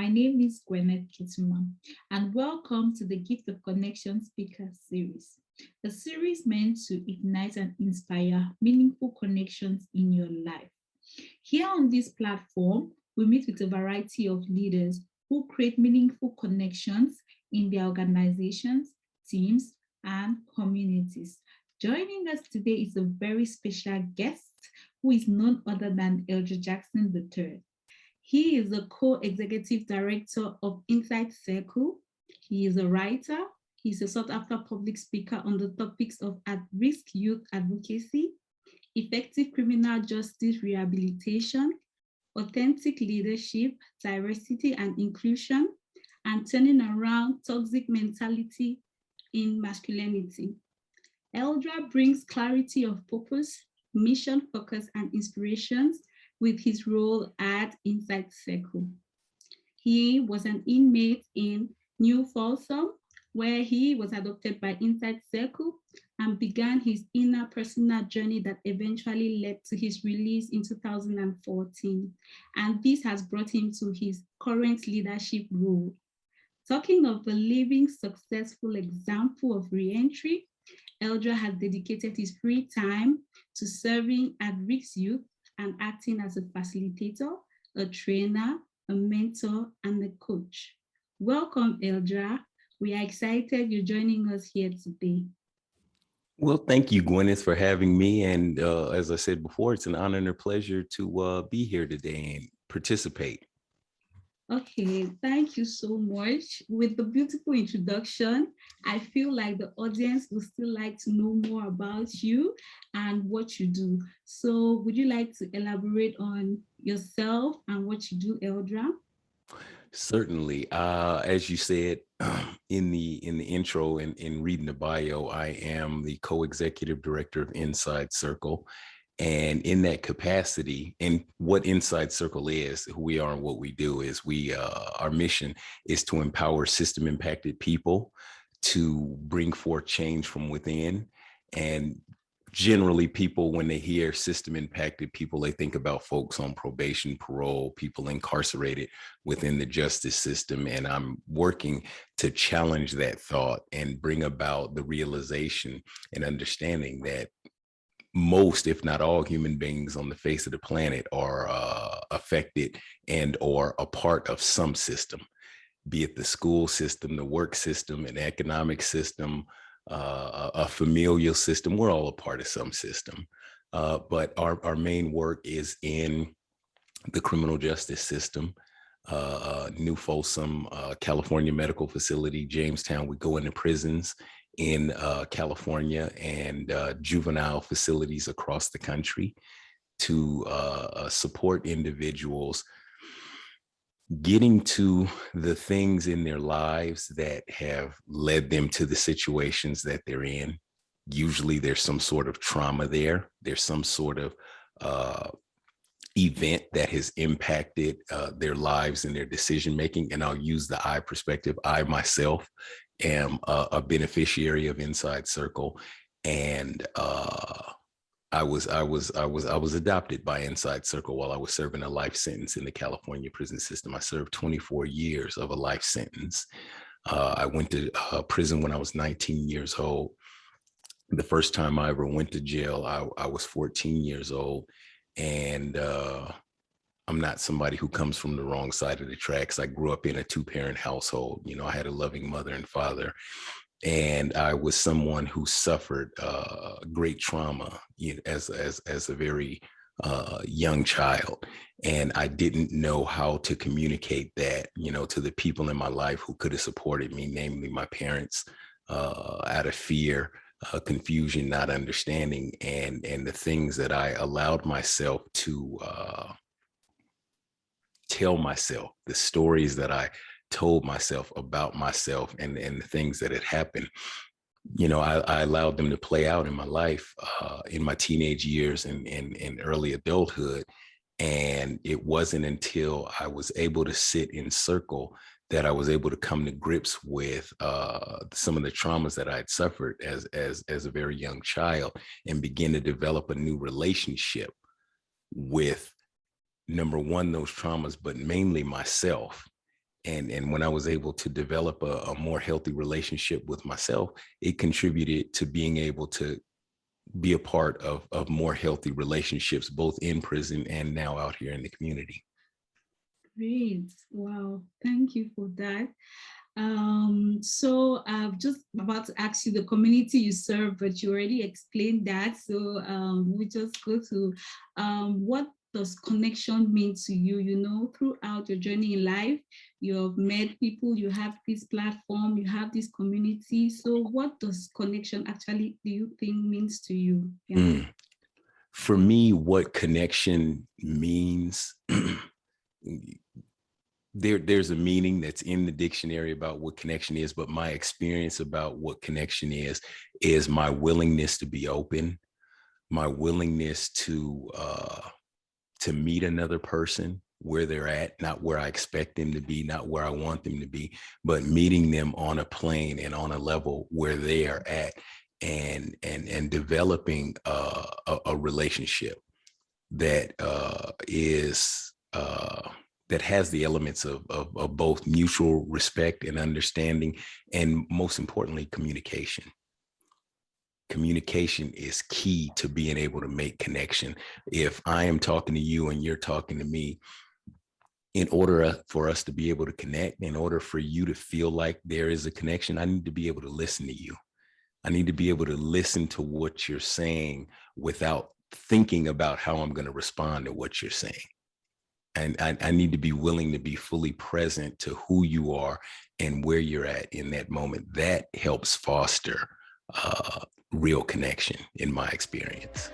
My name is Gwyneth Kituma, and welcome to the Gift of Connection Speaker Series, a series meant to ignite and inspire meaningful connections in your life. Here on this platform, we meet with a variety of leaders who create meaningful connections in their organizations, teams, and communities. Joining us today is a very special guest who is none other than Eldra Jackson III. He is the co-executive director of Insight Circle. He is a writer. He's a sought-after public speaker on the topics of at-risk youth advocacy, effective criminal justice rehabilitation, authentic leadership, diversity and inclusion, and turning around toxic mentality in masculinity. Eldra brings clarity of purpose, mission focus, and inspirations with his role at Insight Circle. He was an inmate in New Folsom, where he was adopted by Insight Circle and began his inner personal journey that eventually led to his release in 2014. And this has brought him to his current leadership role. Talking of a living, successful example of re-entry, Eldra has dedicated his free time to serving at-risk youth and acting as a facilitator, a trainer, a mentor, and a coach. Welcome, Eldra. We are excited you're joining us here today. Well, thank you, Gwyneth, for having me. And as I said before, it's an honor and a pleasure to be here today and participate. Okay, thank you so much. With the beautiful introduction, I feel like the audience would still like to know more about you and what you do. So would you like to elaborate on yourself and what you do, Eldra? Certainly. As you said in the intro and in reading the bio, I am the co-executive director of Inside Circle. And in that capacity, and what Inside Circle is, who we are and what we do is our mission is to empower system impacted people to bring forth change from within. And generally people, when they hear system impacted people, they think about folks on probation, parole, people incarcerated within the justice system. And I'm working to challenge that thought and bring about the realization and understanding that most, if not all, human beings on the face of the planet are affected and or a part of some system, be it the school system, the work system, an economic system, a familial system. We're all a part of some system. But our main work is in the criminal justice system, New Folsom, California Medical Facility, Jamestown. We go into prisons in California and juvenile facilities across the country to support individuals getting to the things in their lives that have led them to the situations that they're in. Usually there's some sort of trauma there. There's some sort of event that has impacted their lives and their decision-making. And I'll use the I perspective. I myself am a beneficiary of Inside Circle, and I was adopted by Inside Circle while I was serving a life sentence in the California prison system. I served 24 years of a life sentence. I went to prison when I was 19 years old. The first time I ever went to jail, I was 14 years old, and I'm not somebody who comes from the wrong side of the tracks. I grew up in a two-parent household. You know, I had a loving mother and father, and I was someone who suffered great trauma, as a very young child. And I didn't know how to communicate that, to the people in my life who could have supported me, namely my parents, out of fear, confusion, not understanding, and the things that I allowed myself to tell myself, the stories that I told myself about myself and the things that had happened. I allowed them to play out in my life, in my teenage years and early adulthood. And it wasn't until I was able to sit in circle that I was able to come to grips with some of the traumas that I'd suffered as a very young child, and begin to develop a new relationship with, number one, those traumas, but mainly myself. And when I was able to develop a more healthy relationship with myself, it contributed to being able to be a part of more healthy relationships, both in prison and now out here in the community. Great. Wow. Thank you for that. So I'm just about to ask you the community you serve, but you already explained that. So we just go to what does connection mean to you? You know, throughout your journey in life, you have met people, you have this platform, you have this community. So what does connection actually, do you think, means to you? Yeah. For me, what connection means, there's a meaning that's in the dictionary about what connection is, but my experience about what connection is my willingness to be open, my willingness to meet another person where they're at, not where I expect them to be, not where I want them to be, but meeting them on a plane and on a level where they are at, and developing a relationship that is that has the elements of both mutual respect and understanding, and most importantly, communication. Communication is key to being able to make connection. If I am talking to you and you're talking to me, in order for us to be able to connect, in order for you to feel like there is a connection, I need to be able to listen to you. I need to be able to listen to what you're saying without thinking about how I'm going to respond to what you're saying. And I need to be willing to be fully present to who you are and where you're at in that moment. That helps foster real connection in my experience.